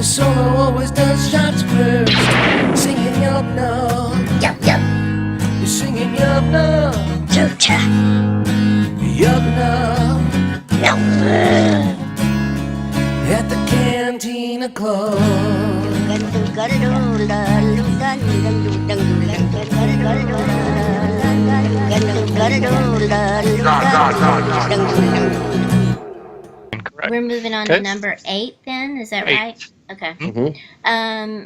Solo always does shots first. Singing yup no. Yup, yup. You're singing yup no. Chucha. Yup no. No. At the Cantina Club. We're moving on to number 8 then, is that right? Okay. Mm-hmm.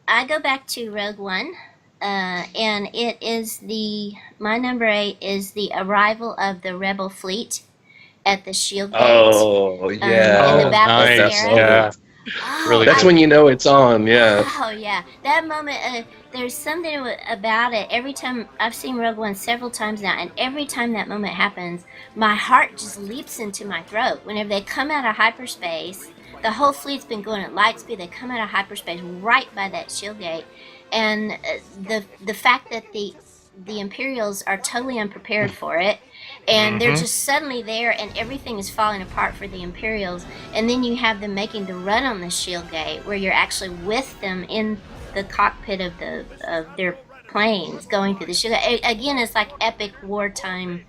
I go back to Rogue One, and it is my number 8 is the arrival of the Rebel fleet at the Shield Gate. Oh, yeah. In the Battle nice. Yeah. Really That's when you know it's on, yeah. Oh, yeah. That moment, there's something about it. Every time, I've seen Rogue One several times now, and every time that moment happens, my heart just leaps into my throat. Whenever they come out of hyperspace, the whole fleet's been going at light speed. They come out of hyperspace right by that shield gate. And the fact that the Imperials are totally unprepared for it, and they're just suddenly there, and everything is falling apart for the Imperials. And then you have them making the run on the shield gate, where you're actually with them in the cockpit of their planes going through the shield gate. Again, it's like epic wartime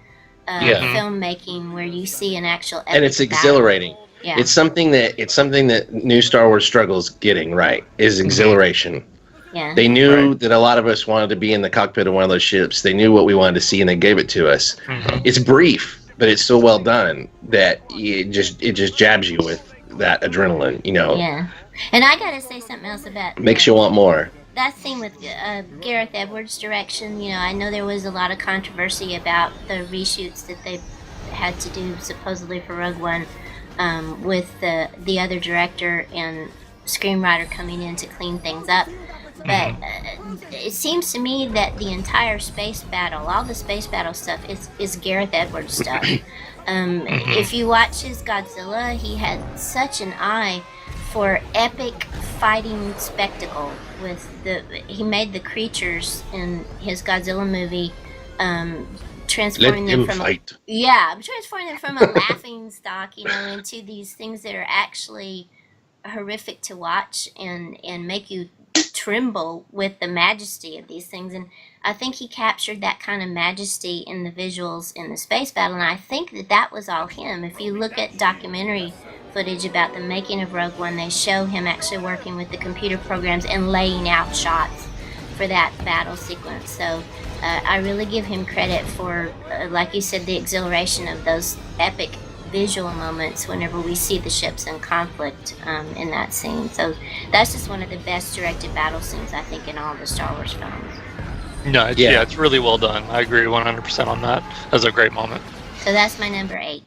filmmaking, where you see an actual epic and it's exhilarating. Battle. Yeah. It's something that new Star Wars struggles getting right is exhilaration. Yeah. They knew that a lot of us wanted to be in the cockpit of one of those ships. They knew what we wanted to see, and they gave it to us. It's brief, but it's so well done that it just jabs you with that adrenaline, you know. Yeah. And I gotta say something else about Makes you want more. that scene with Gareth Edwards' direction. You know, I know there was a lot of controversy about the reshoots that they had to do supposedly for Rogue One, with the other director and screenwriter coming in to clean things up. But it seems to me that the entire space battle, all the space battle stuff, is Gareth Edwards stuff. If you watch his Godzilla, he had such an eye for epic fighting spectacle. He made the creatures in his Godzilla movie, transforming them from transforming them from a laughing stock, you know, into these things that are actually horrific to watch and make you tremble with the majesty of these things. And I think he captured that kind of majesty in the visuals in the space battle, and I think that was all him. If you look at documentary footage about the making of Rogue One, they show him actually working with the computer programs and laying out shots for that battle sequence. So I really give him credit for, like you said, the exhilaration of those epic visual moments whenever we see the ships in conflict in that scene. So that's just one of the best directed battle scenes, I think, in all the Star Wars films. No, it's really well done. I agree 100% on that. That's a great moment. So that's my number 8.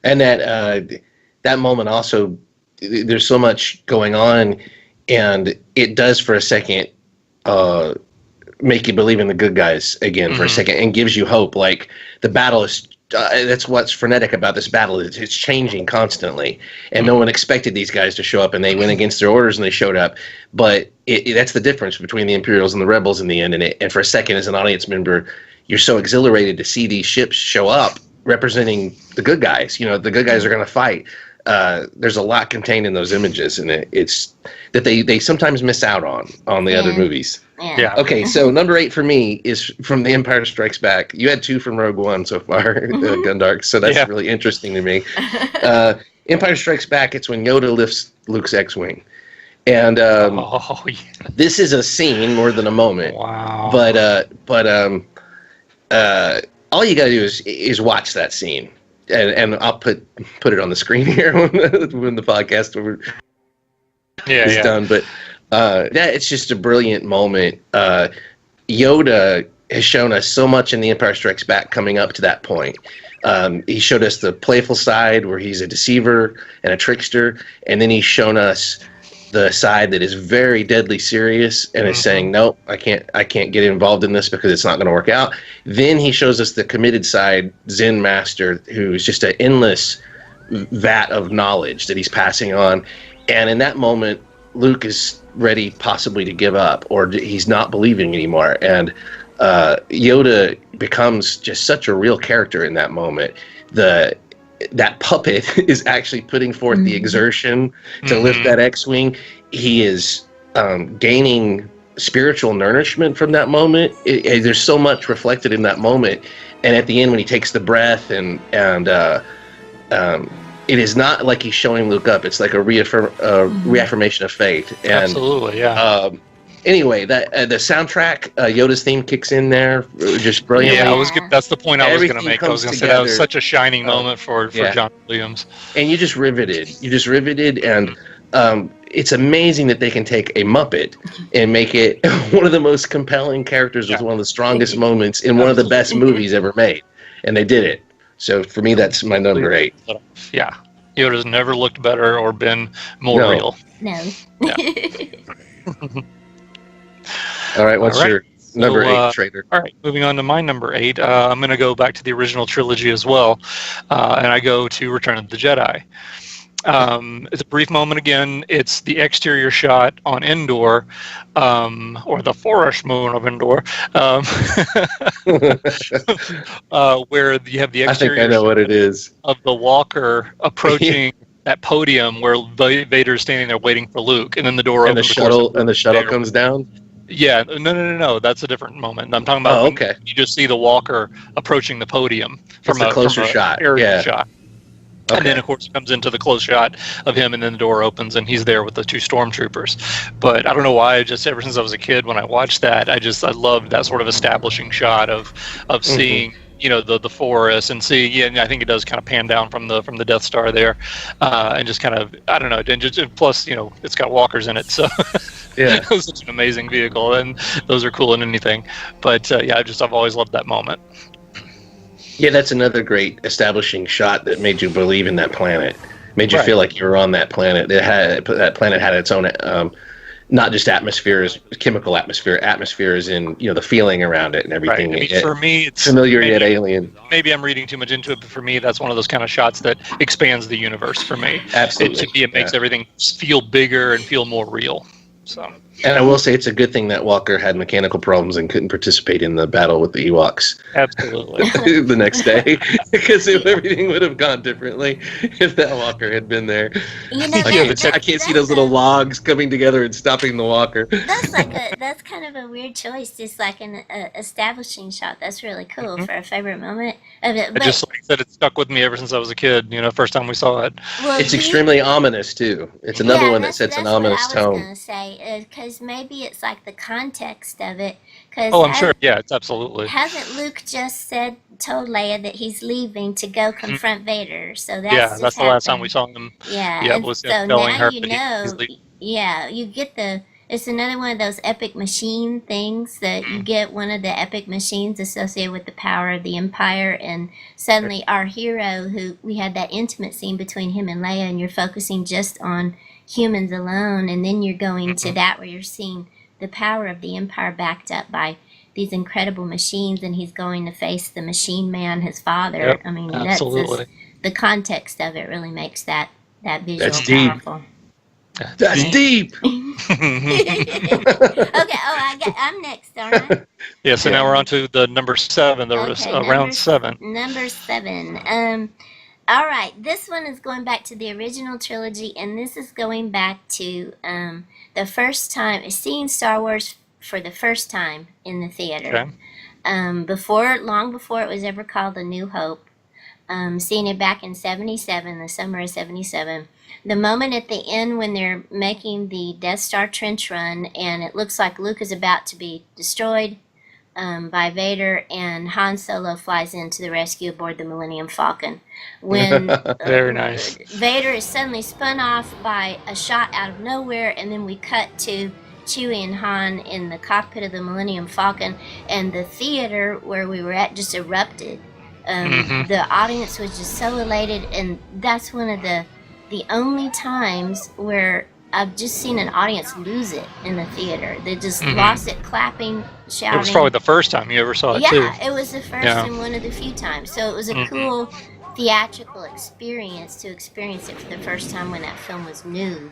And that moment also, there's so much going on, and it does for a second make you believe in the good guys again for a second, and gives you hope. Like, the battle is that's what's frenetic about this battle. It's changing constantly, and no one expected these guys to show up, and they went against their orders and they showed up. But that's the difference between the Imperials and the Rebels in the end. And for a second, as an audience member, you're so exhilarated to see these ships show up representing the good guys. You know, the good guys are going to fight. There's a lot contained in those images, and it's that they sometimes miss out on the other movies. Yeah. Okay, so number 8 for me is from The Empire Strikes Back. You had 2 from Rogue One so far, Gundark, so that's really interesting to me. Empire Strikes Back, it's when Yoda lifts Luke's X-Wing. And this is a scene more than a moment. Wow. But all you gotta do is watch that scene. And I'll put it on the screen here when the podcast is done. But it's just a brilliant moment. Yoda has shown us so much in The Empire Strikes Back coming up to that point. He showed us the playful side where he's a deceiver and a trickster, and then he's shown us the side that is very deadly serious and is saying, nope, I can't get involved in this because it's not going to work out. Then he shows us the committed side, Zen master, who's just an endless vat of knowledge that he's passing on. And in that moment, Luke is ready possibly to give up, or he's not believing anymore. And Yoda becomes just such a real character in that moment. that puppet is actually putting forth the exertion to lift that X-wing. He is gaining spiritual nourishment from that moment. There's so much reflected in that moment, and at the end when he takes the breath and it is not like he's showing Luke up. It's like a reaffirmation of faith. And, absolutely, yeah. Anyway, that the soundtrack, Yoda's theme kicks in there, just brilliant. Yeah, that's the point I was going to make. I was going to say that was such a shining moment for John Williams. And you just riveted. And it's amazing that they can take a Muppet and make it one of the most compelling characters with one of the strongest moments in one of the best movies ever made. And they did it. So for me, that's my number 8. Yeah. Yoda's never looked better or been more real. No. Yeah. All right, what's your number 8, Trader? All right, moving on to my number 8. I'm going to go back to the original trilogy as well, and I go to Return of the Jedi. It's a brief moment again. It's the exterior shot on Endor, or the forest moon of Endor, where you have the exterior I think I know what it is. Of the walker approaching that podium where Vader's standing there waiting for Luke, and then the door opens. And the shuttle comes down? Yeah, no. That's a different moment. I'm talking about you just see the walker approaching the podium from a closer shot. Aerial shot. Okay. And then, of course, it comes into the close shot of him, and then the door opens, and he's there with the 2 stormtroopers. But I don't know why, just ever since I was a kid, when I watched that, I loved that sort of establishing shot of seeing, the forest, and and I think it does kind of pan down from the Death Star there, and just kind of, I don't know, and just plus, it's got walkers in it, so yeah, it was such an amazing vehicle, and those are cool in anything. But I've always loved that moment. Yeah, that's another great establishing shot that made you believe in that planet. Made you feel like you were on that planet. That planet had its own, not just atmospheres, chemical atmospheres in the feeling around it and everything. Right. I mean, for me, it's familiar yet alien. Maybe I'm reading too much into it, but for me, that's one of those kind of shots that expands the universe for me. Absolutely, it makes everything feel bigger and feel more real. So. And I will say it's a good thing that Walker had mechanical problems and couldn't participate in the battle with the Ewoks. Absolutely. The next day, because everything would have gone differently if that Walker had been there. I can't see those little logs coming together and stopping the Walker. That's kind of a weird choice, just like an establishing shot. That's really cool for a favorite moment of it. But just like I said, it stuck with me ever since I was a kid. First time we saw it. Well, it's extremely ominous too. It's another one that sets an ominous tone. I was going to say, because maybe it's like the context of it. I'm sure. Yeah, it's absolutely. Hasn't Luke just told Leia that he's leaving to go confront Vader? So that's the last time we saw him. Yeah, was so telling now her you get it's another one of those epic machine things that you get one of the epic machines associated with the power of the Empire, and suddenly our hero, who we had that intimate scene between him and Leia, and you're focusing just on humans alone, and then you're going to that where you're seeing the power of the Empire backed up by these incredible machines, and he's going to face the machine man, his father. Yep, I mean, absolutely. The context of it really makes that visual That's deep. powerful. That's deep. Okay. I'm next, aren't I? Yeah. So now we're on to the number 7. Round 7. Number 7. All right. This one is going back to the original trilogy, and this is going back to the first time seeing Star Wars for the first time in the theater. Okay. Long before it was ever called A New Hope. Seeing it back in 77, the summer of 77. The moment at the end when they're making the Death Star trench run, and it looks like Luke is about to be destroyed by Vader, and Han Solo flies in to the rescue aboard the Millennium Falcon. When Very nice. Vader is suddenly spun off by a shot out of nowhere, and then we cut to Chewie and Han in the cockpit of the Millennium Falcon, and the theater where we were at just erupted. The audience was just so elated, and that's one of the only times where I've just seen an audience lose it in the theater. They just lost it, clapping, shouting. It was probably the first time you ever saw it, too. Yeah, it was the first and one of the few times. So it was a cool theatrical experience to experience it for the first time when that film was new.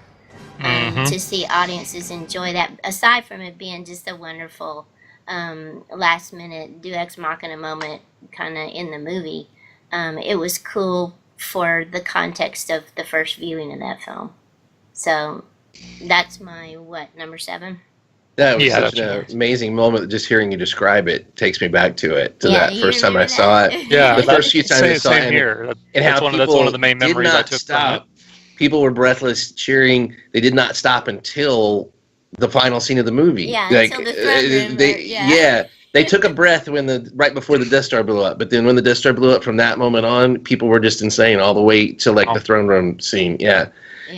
To see audiences enjoy that, aside from it being just a wonderful last-minute Deus Ex Machina moment kind of in the movie. It was cool for the context of the first viewing of that film. So that's my number 7. That was such an amazing moment. Just hearing you describe it takes me back to that first time I saw it. Yeah, the first few times I saw it. Here. And that's how one of the main memories I took from it. People were breathless cheering. They did not stop until the final scene of the movie. Yeah, until the throne room. They took a breath right before the Death Star blew up. But then when the Death Star blew up, from that moment on, people were just insane all the way to the throne room scene. Yeah.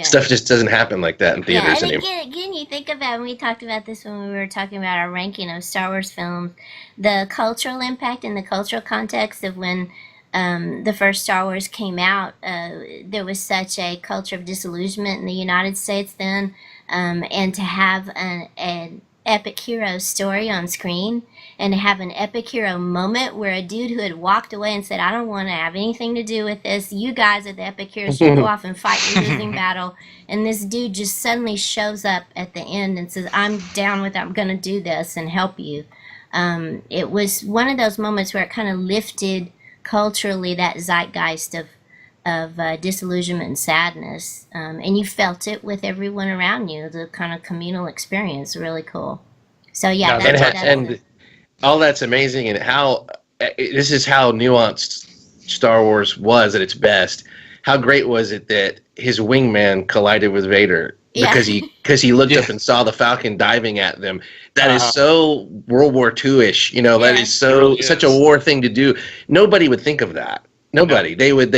Stuff just doesn't happen like that in theaters anymore. Again, you think about, and we talked about this when we were talking about our ranking of Star Wars films, the cultural impact and the cultural context of when the first Star Wars came out. There was such a culture of disillusionment in the United States then, and to have an epic hero story on screen, and to have an epic hero moment where a dude who had walked away and said, I don't want to have anything to do with this, you guys are the epic heroes, you go off and fight your losing battle, and this dude just suddenly shows up at the end and says, I'm down with it, I'm going to do this and help you. It was one of those moments where it kind of lifted culturally that zeitgeist of disillusionment and sadness, and you felt it with everyone around you. The kind of communal experience, really cool. So and all that's amazing, and how this is how nuanced Star Wars was at its best. How great was it that his wingman collided with Vader because he looked up and saw the Falcon diving at them? That is so World War II-ish. That is such a war thing to do. Nobody would think of that. Nobody. They would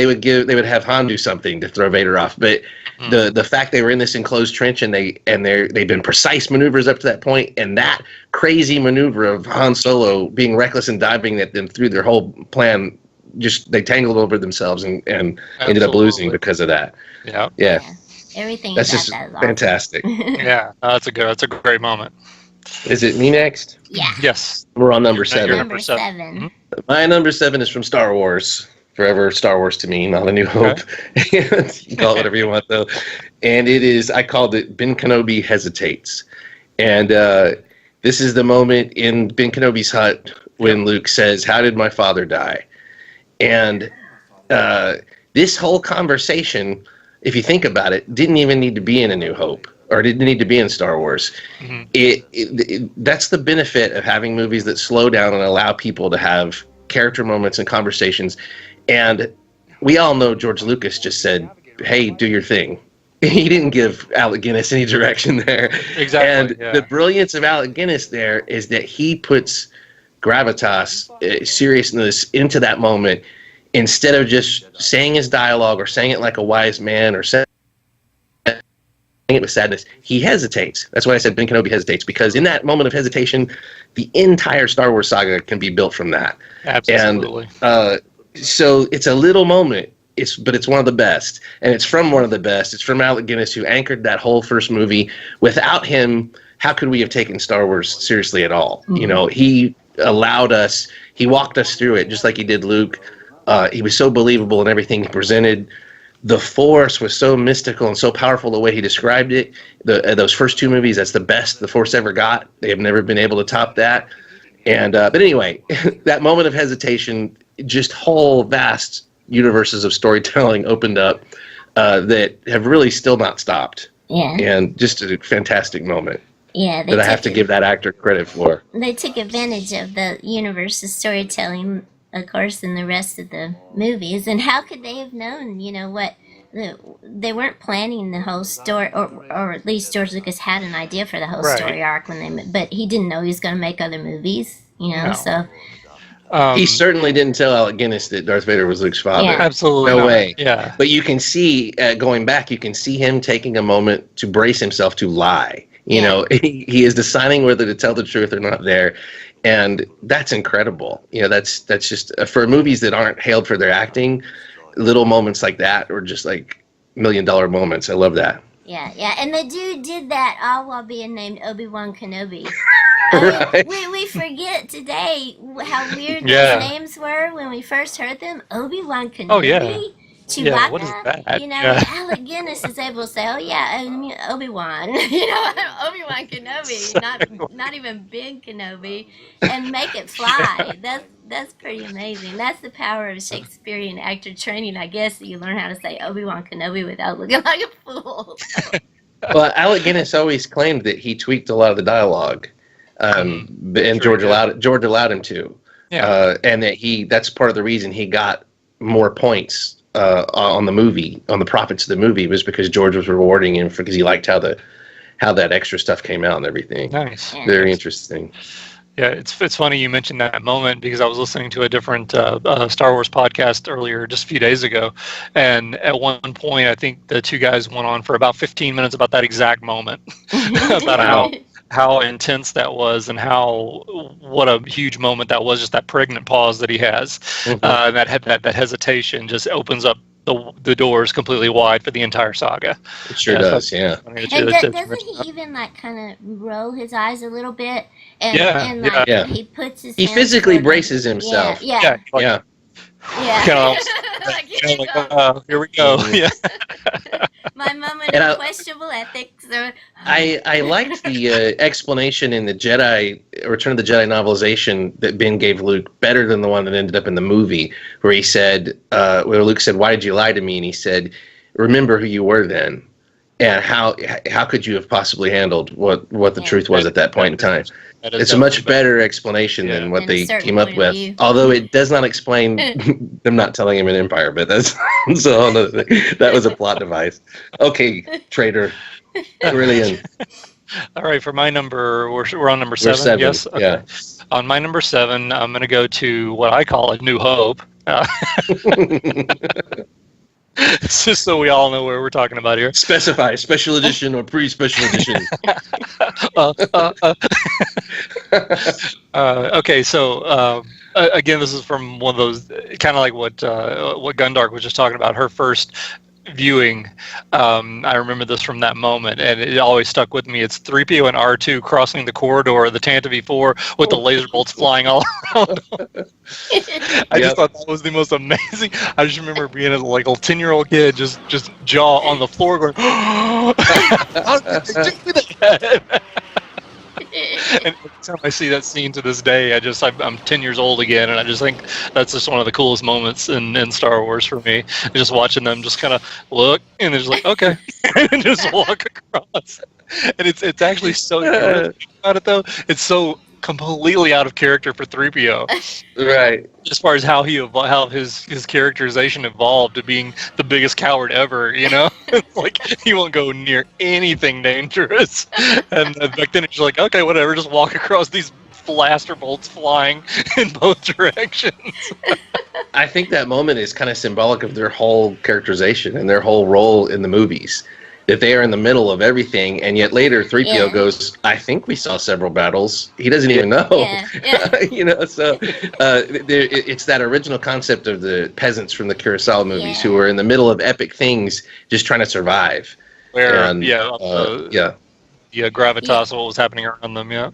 have Han do something to throw Vader off. But the fact they were in this enclosed trench and they've been precise maneuvers up to that point, and that crazy maneuver of Han Solo being reckless and diving at them through their whole plan, just they tangled over themselves and ended up losing because of that. Yeah. Everything. That's just fantastic. Yeah, that's a great moment. Is it me next? Yeah. Yes. We're on number 7. Number 7. Mm-hmm. My number 7 is from Star Wars. Forever Star Wars to me, not A New Hope. Okay. You can call it whatever you want, though. And I called it Ben Kenobi Hesitates. And this is the moment in Ben Kenobi's hut when Luke says, how did my father die? And this whole conversation, if you think about it, didn't even need to be in A New Hope, or didn't need to be in Star Wars. Mm-hmm. That's the benefit of having movies that slow down and allow people to have character moments and conversations. And we all know George Lucas just said, hey, do your thing. He didn't give Alec Guinness any direction there. Exactly. And the brilliance of Alec Guinness there is that he puts gravitas, seriousness into that moment, instead of just saying his dialogue or saying it like a wise man or saying it with sadness. He hesitates. That's why I said Ben Kenobi hesitates, because in that moment of hesitation, the entire Star Wars saga can be built from that. Absolutely. And so it's a little moment, but it's one of the best, and it's from one of the best. It's from Alec Guinness, who anchored that whole first movie. Without him, how could we have taken Star Wars seriously at all? Mm-hmm. He allowed us, he walked us through it, just like he did Luke. He was so believable in everything he presented. The Force was so mystical and so powerful the way he described it. Those first 2 movies, that's the best the Force ever got. They have never been able to top that. And but anyway, that moment of hesitation, just whole vast universes of storytelling opened up that have really still not stopped. Yeah. And just a fantastic moment. Yeah. That I have to give that actor credit for. They took advantage of the universe's storytelling, of course, in the rest of the movies. And how could they have known, what they weren't planning the whole story, or at least George Lucas had an idea for the whole story arc but he didn't know he was going to make other movies, No. So he certainly didn't tell Alec Guinness that Darth Vader was Luke's father. Yeah. Absolutely no way. Yeah. But you can see, going back, you can see him taking a moment to brace himself to lie. He is deciding whether to tell the truth or not there. And that's incredible. That's just for movies that aren't hailed for their acting. Little moments like that, or just like $1 million moments. I love that. Yeah. And the dude did that all while being named Obi-Wan Kenobi. Right. We forget today how weird those names were when we first heard them. Obi-Wan Kenobi. Oh, yeah. Chewbacca, yeah, what is that? Alec Guinness is able to say, "Oh yeah, Obi-Wan," Obi-Wan Kenobi, not even big Kenobi, and make it fly. That's pretty amazing. That's the power of Shakespearean actor training, I guess. That you learn how to say Obi-Wan Kenobi without looking like a fool. Well, Alec Guinness always claimed that he tweaked a lot of the dialogue, and George allowed him to, and that's part of the reason he got more points on the movie, on the profits of the movie, was because George was rewarding him because he liked how that extra stuff came out and everything. Nice, very interesting. Yeah, it's funny you mentioned that moment because I was listening to a different Star Wars podcast earlier, just a few days ago, and at one point I think the two guys went on for about 15 minutes about that exact moment, about how intense that was and what a huge moment that was. Just that pregnant pause that he has, and that hesitation just opens up the doors completely wide for the entire saga. It sure does, yeah. And doesn't he even kind of roll his eyes a little bit? And he puts his hands physically braces himself. Yeah. Here we go. Yeah. My moment of questionable ethics. I liked the explanation in the Return of the Jedi novelization that Ben gave Luke better than the one that ended up in the movie, where he said, where Luke said, "Why did you lie to me?" And he said, "Remember who you were then, and how could you have possibly handled what the truth was at that point in time." It's a much better explanation than what they came up with. Although it does not explain them not telling him an empire, but that's so that was a plot device. Okay, traitor. Brilliant. All right, for my number, we're on number 7. Yes. Okay. Yeah. On my number 7, I'm going to go to what I call A New Hope. It's just so we all know where we're talking about here. Specify special edition or pre-special edition. Okay, so again, this is from one of those kind of like what Gundark was just talking about. Her first viewing, I remember this from that moment, and it always stuck with me. It's 3PO and R2 crossing the corridor of the Tantive 4 with the laser bolts flying all around them. I just thought that was the most amazing. I just remember being a 10-year-old kid, just jaw on the floor, going, "How did they do that?" And every time I see that scene to this day, I'm 10 years old again, and I just think that's just one of the coolest moments in Star Wars for me. Just watching them just kind of look, and they're just like, okay, and just walk across. And it's actually so about it though. It's so completely out of character for 3PO, right? As far as how his characterization evolved to being the biggest coward ever, like he won't go near anything dangerous. And back then it's like, okay, whatever, just walk across these blaster bolts flying in both directions. I think that moment is kind of symbolic of their whole characterization and their whole role in the movies. That they are in the middle of everything, and yet later 3PO goes, "I think we saw several battles." He doesn't even know. So it's that original concept of the peasants from the Kurosawa movies who are in the middle of epic things, just trying to survive. Gravitas, what was happening around them, and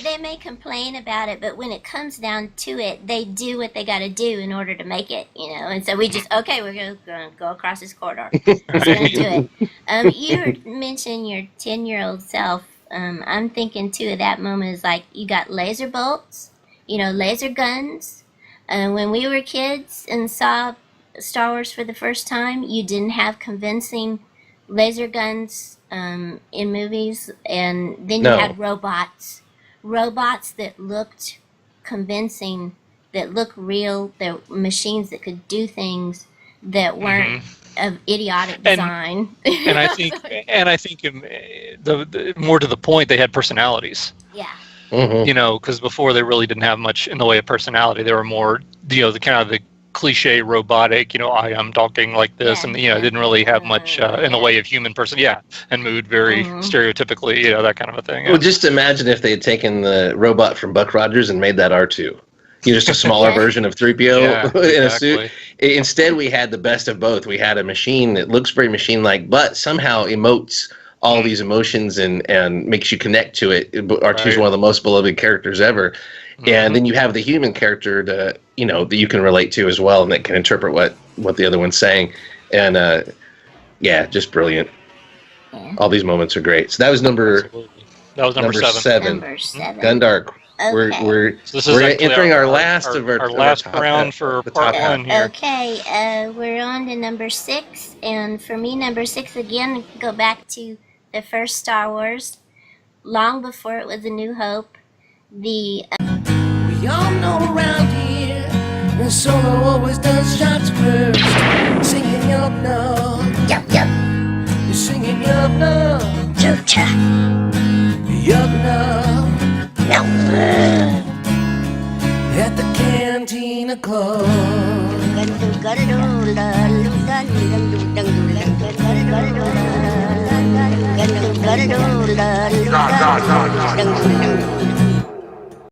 they may complain about it, but when it comes down to it, they do what they got to do in order to make it, and so we just, okay, we're going to go across this corridor. We're going to do it. You mentioned your 10-year-old self. I'm thinking, too, at that moment is like, you got laser bolts, laser guns. When we were kids and saw Star Wars for the first time, you didn't have convincing laser guns in movies, and then you had robots that looked convincing, that looked real, that machines that could do things that weren't of idiotic design. And I think the more to the point, they had personalities. Yeah. Because before they really didn't have much in the way of personality. They were more, the kind of the cliche robotic, I am talking like this, and didn't really have much in the way of human person, and moved very stereotypically, that kind of a thing. Well, just imagine if they had taken the robot from Buck Rogers and made that R2. Just a smaller version of 3PO in a suit. Instead, we had the best of both. We had a machine that looks very machine-like, but somehow emotes all these emotions and makes you connect to it. R2 is one of the most beloved characters ever. And then you have the human character that you can relate to as well, and that can interpret what what the other one's saying, and just brilliant. Yeah. All these moments are great. So that was number 7. Number 7. Gundark. Okay. We're entering our last round for part 1 here. Okay, we're on to number 6, and for me, number 6 again, go back to the first Star Wars, long before it was A New Hope. We all know around here, the Solo always does shots first, singing yup no, yup yup, singing yup no, cha yup no. No. At the Cantina Club.